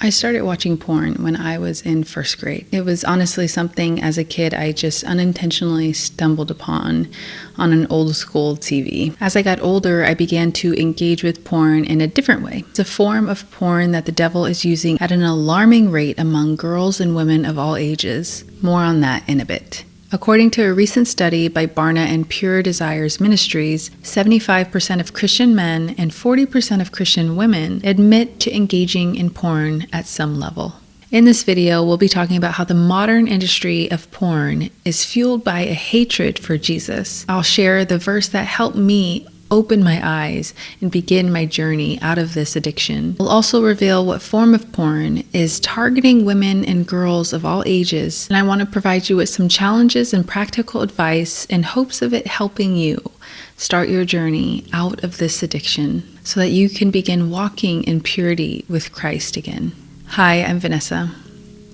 I started watching porn when I was in first grade. It was honestly something as a kid I just unintentionally stumbled upon on an old school TV. As I got older, I began to engage with porn in a different way. It's a form of porn that the devil is using at an alarming rate among girls and women of all ages. More on that in a bit. According to a recent study by Barna and Pure Desires Ministries, 75% of Christian men and 40% of Christian women admit to engaging in porn at some level. In this video, we'll be talking about how the modern industry of porn is fueled by a hatred for Jesus. I'll share the verse that helped me open my eyes and begin my journey out of this addiction. We'll also reveal what form of porn is targeting women and girls of all ages, and I want to provide you with some challenges and practical advice in hopes of it helping you start your journey out of this addiction so that you can begin walking in purity with Christ again. Hi, I'm Vanessa.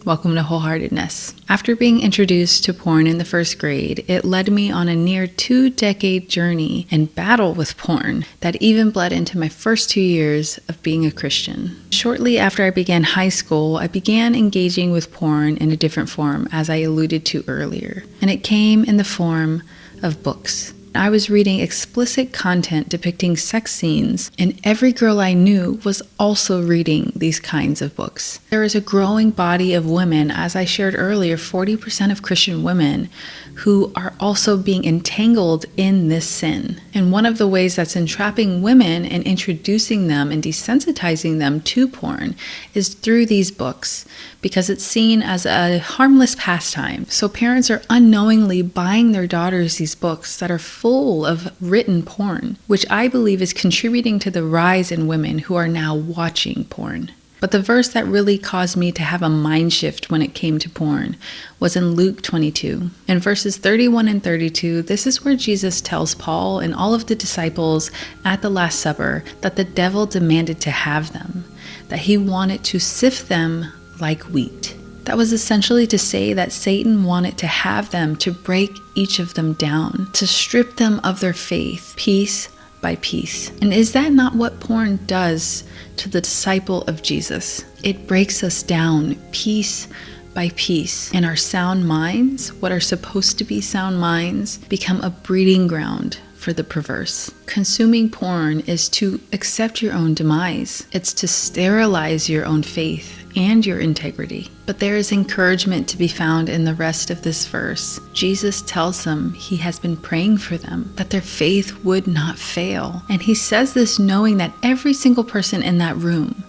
Welcome to Wholeheartedness. After being introduced to porn in the first grade, it led me on a near 2-decade journey and battle with porn that even bled into my first 2 years of being a Christian. Shortly after I began high school, I began engaging with porn in a different form, as I alluded to earlier, and it came in the form of books. I was reading explicit content depicting sex scenes, and every girl I knew was also reading these kinds of books. There is a growing body of women, as I shared earlier, 40% of Christian women, who are also being entangled in this sin. And one of the ways that's entrapping women and introducing them and desensitizing them to porn is through these books, because it's seen as a harmless pastime. So parents are unknowingly buying their daughters these books that are full of written porn, which I believe is contributing to the rise in women who are now watching porn. But the verse that really caused me to have a mind shift when it came to porn was in Luke 22. In verses 31 and 32, this is where Jesus tells Paul and all of the disciples at the Last Supper that the devil demanded to have them, that he wanted to sift them like wheat. That was essentially to say that Satan wanted to have them, to break each of them down, to strip them of their faith, piece by piece. And is that not what porn does to the disciple of Jesus? It breaks us down piece by piece, and our sound minds, what are supposed to be sound minds, become a breeding ground for the perverse. Consuming porn is to accept your own demise. It's to sterilize your own faith and your integrity. But there is encouragement to be found in the rest of this verse. Jesus tells them he has been praying for them, that their faith would not fail. And he says this knowing that every single person in that room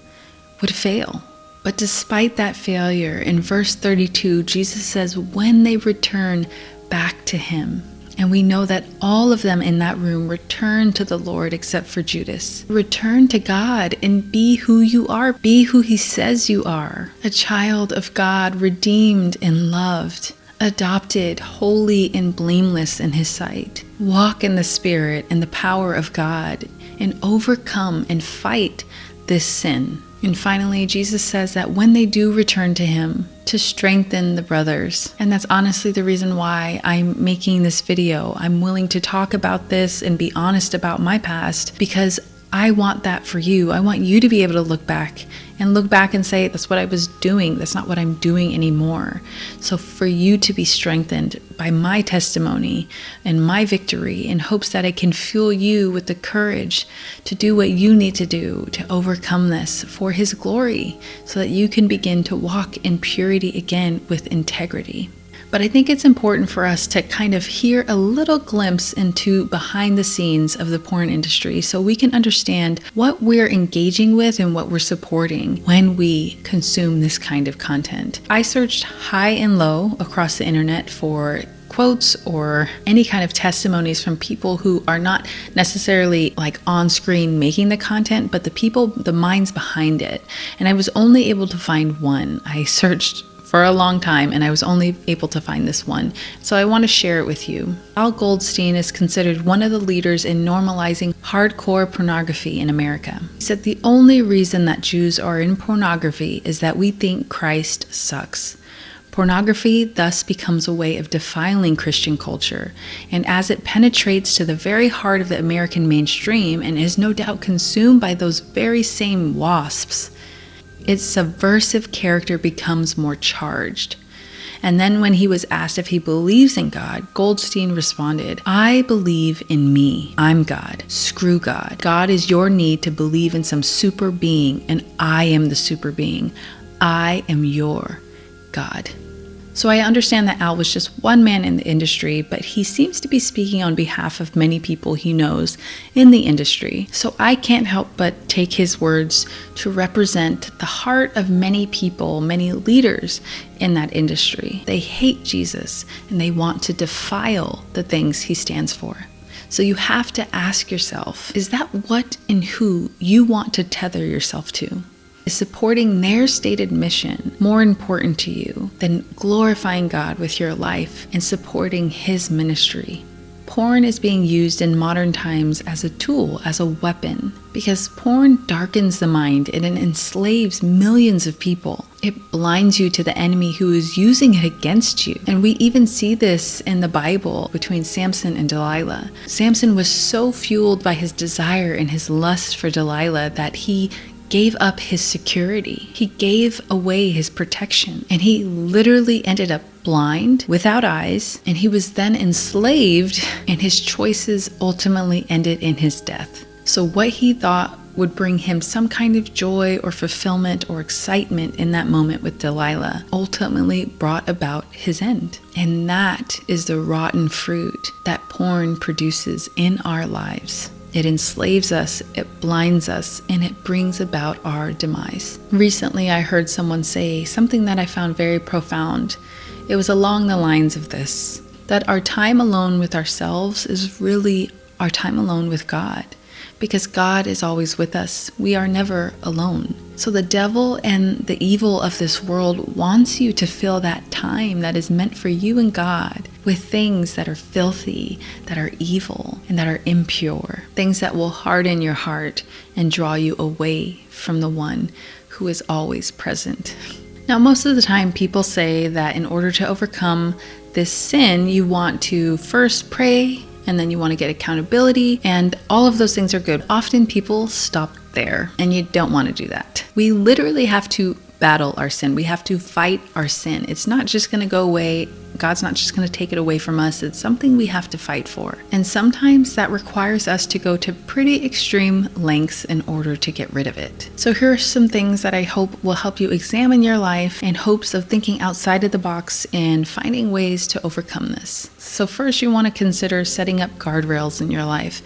would fail. But despite that failure, in verse 32, Jesus says when they return back to him, and we know that all of them in that room returned to the Lord except for Judas. Return to God and be who you are. Be who he says you are. A child of God, redeemed and loved, adopted, holy and blameless in his sight. Walk in the Spirit and the power of God and overcome and fight this sin. And finally, Jesus says that when they do return to him, to strengthen the brothers. And that's honestly the reason why I'm making this video. I'm willing to talk about this and be honest about my past, because I want that for you. I want you to be able to look back and say, that's what I was doing. That's not what I'm doing anymore. So for you to be strengthened by my testimony and my victory, in hopes that it can fuel you with the courage to do what you need to do to overcome this for his glory, so that you can begin to walk in purity again with integrity. But I think it's important for us to kind of hear a little glimpse into behind the scenes of the porn industry so we can understand what we're engaging with and what we're supporting when we consume this kind of content. I searched high and low across the internet for quotes or any kind of testimonies from people who are not necessarily like on screen making the content, but the minds behind it. And I was only able to find one. I searched for a long time, and I was only able to find this one. So I want to share it with you. Al Goldstein is considered one of the leaders in normalizing hardcore pornography in America. He said the only reason that Jews are in pornography is that we think Christ sucks. Pornography thus becomes a way of defiling Christian culture, and as it penetrates to the very heart of the American mainstream and is no doubt consumed by those very same wasps, its subversive character becomes more charged. And then when he was asked if he believes in God, Goldstein responded, "I believe in me. I'm God. Screw God. God is your need to believe in some super being, and I am the super being. I am your God." So I understand that Al was just one man in the industry, but he seems to be speaking on behalf of many people he knows in the industry. So I can't help but take his words to represent the heart of many people, many leaders in that industry. They hate Jesus and they want to defile the things he stands for. So you have to ask yourself, is that what and who you want to tether yourself to? Is supporting their stated mission more important to you than glorifying God with your life and supporting his ministry? Porn is being used in modern times as a tool, as a weapon, because porn darkens the mind and it enslaves millions of people. It blinds you to the enemy who is using it against you. And we even see this in the Bible between Samson and Delilah. Samson was so fueled by his desire and his lust for Delilah that he gave up his security. He gave away his protection, and he literally ended up blind, without eyes, and he was then enslaved, and his choices ultimately ended in his death. So what he thought would bring him some kind of joy or fulfillment or excitement in that moment with Delilah ultimately brought about his end. And that is the rotten fruit that porn produces in our lives. It enslaves us, it blinds us, and it brings about our demise. Recently, I heard someone say something that I found very profound. It was along the lines of this, that our time alone with ourselves is really our time alone with God, because God is always with us. We are never alone. So the devil and the evil of this world wants you to fill that time that is meant for you and God with things that are filthy, that are evil, and that are impure. Things that will harden your heart and draw you away from the one who is always present. Now, most of the time people say that in order to overcome this sin, you want to first pray, and then you want to get accountability, and all of those things are good. Often people stop there, and you don't want to do that. We literally have to battle our sin. We have to fight our sin. It's not just going to go away. God's not just going to take it away from us. It's something we have to fight for. And sometimes that requires us to go to pretty extreme lengths in order to get rid of it. So here are some things that I hope will help you examine your life in hopes of thinking outside of the box and finding ways to overcome this. So first, you want to consider setting up guardrails in your life.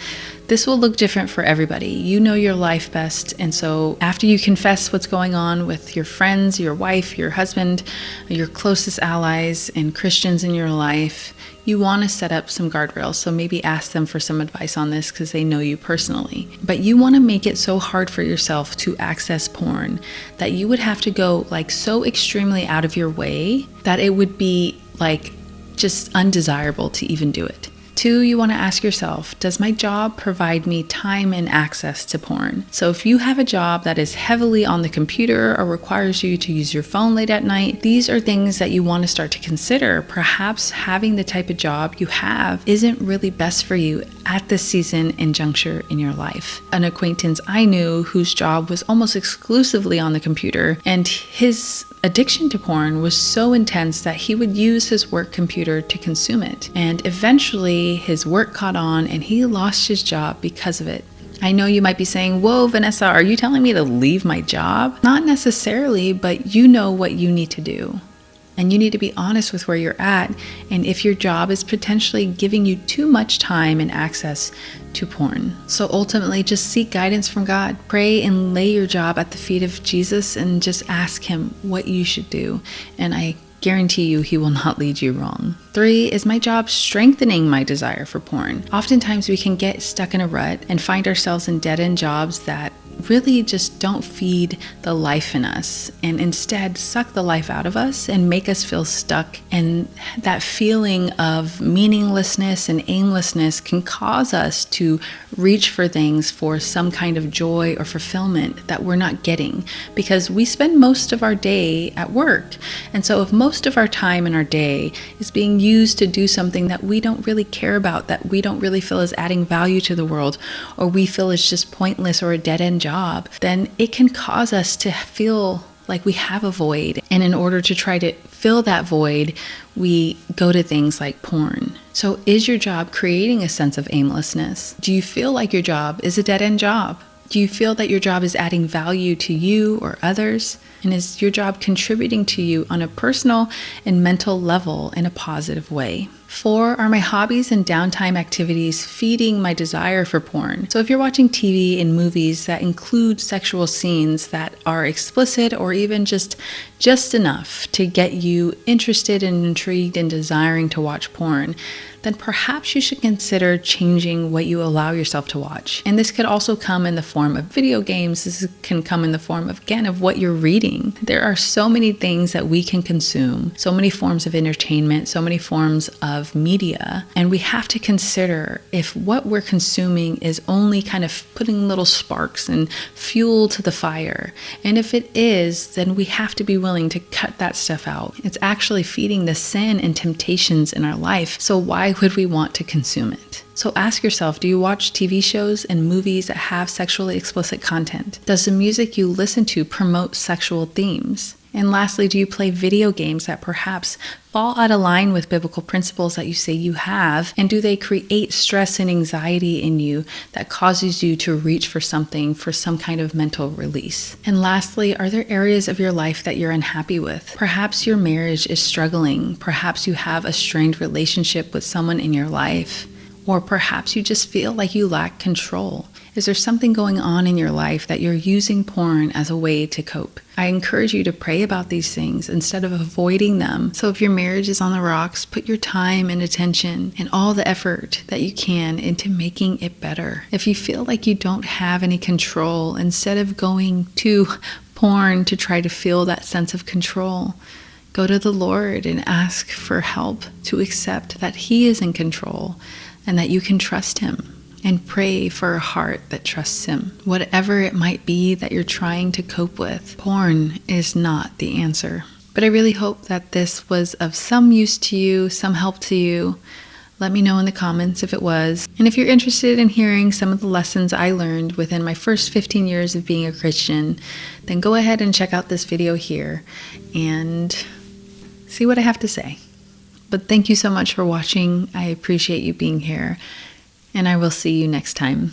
This will look different for everybody. You know your life best. And so after you confess what's going on with your friends, your wife, your husband, your closest allies, and Christians in your life, you want to set up some guardrails. So maybe ask them for some advice on this because they know you personally. But you want to make it so hard for yourself to access porn that you would have to go like so extremely out of your way that it would be like just undesirable to even do it. 2, you want to ask yourself, does my job provide me time and access to porn? So if you have a job that is heavily on the computer or requires you to use your phone late at night, these are things that you want to start to consider. Perhaps having the type of job you have isn't really best for you at this season and juncture in your life. An acquaintance I knew whose job was almost exclusively on the computer, and his addiction to porn was so intense that he would use his work computer to consume it. And eventually his work caught on and he lost his job because of it. I know you might be saying, whoa, Vanessa, are you telling me to leave my job? Not necessarily, but you know what you need to do. And you need to be honest with where you're at and if your job is potentially giving you too much time and access to porn. So ultimately, just seek guidance from God. Pray and lay your job at the feet of Jesus and just ask him what you should do. And I guarantee you he will not lead you wrong. 3, is my job strengthening my desire for porn? Oftentimes we can get stuck in a rut and find ourselves in dead-end jobs that really just don't feed the life in us and instead suck the life out of us and make us feel stuck. And that feeling of meaninglessness and aimlessness can cause us to reach for things for some kind of joy or fulfillment that we're not getting because we spend most of our day at work. And so if most of our time in our day is being used to do something that we don't really care about, that we don't really feel is adding value to the world, or we feel is just pointless or a dead-end job, then it can cause us to feel like we have a void. And in order to try to fill that void, we go to things like porn. So is your job creating a sense of aimlessness? Do you feel like your job is a dead-end job? Do you feel that your job is adding value to you or others? And is your job contributing to you on a personal and mental level in a positive way? 4, are my hobbies and downtime activities feeding my desire for porn? So if you're watching TV and movies that include sexual scenes that are explicit or even just enough to get you interested and intrigued and desiring to watch porn, then perhaps you should consider changing what you allow yourself to watch. And this could also come in the form of video games. This can come in the form of, again, of what you're reading. There are so many things that we can consume, so many forms of entertainment, so many forms of media. And we have to consider if what we're consuming is only kind of putting little sparks and fuel to the fire. And if it is, then we have to be willing to cut that stuff out. It's actually feeding the sin and temptations in our life. So why would we want to consume it? So ask yourself, do you watch TV shows and movies that have sexually explicit content? Does the music you listen to promote sexual themes? And lastly, do you play video games that perhaps fall out of line with biblical principles that you say you have? And do they create stress and anxiety in you that causes you to reach for something, for some kind of mental release? And lastly, are there areas of your life that you're unhappy with? Perhaps your marriage is struggling. Perhaps you have a strained relationship with someone in your life. Or perhaps you just feel like you lack control. Is there something going on in your life that you're using porn as a way to cope? I encourage you to pray about these things instead of avoiding them. So if your marriage is on the rocks, put your time and attention and all the effort that you can into making it better. If you feel like you don't have any control, instead of going to porn to try to feel that sense of control, go to the Lord and ask for help to accept that He is in control and that you can trust Him. And pray for a heart that trusts Him. Whatever it might be that you're trying to cope with, porn is not the answer. But I really hope that this was of some use to you, some help to you. Let me know in the comments if it was. And if you're interested in hearing some of the lessons I learned within my first 15 years of being a Christian, then go ahead and check out this video here and see what I have to say. But thank you so much for watching. I appreciate you being here. And I will see you next time.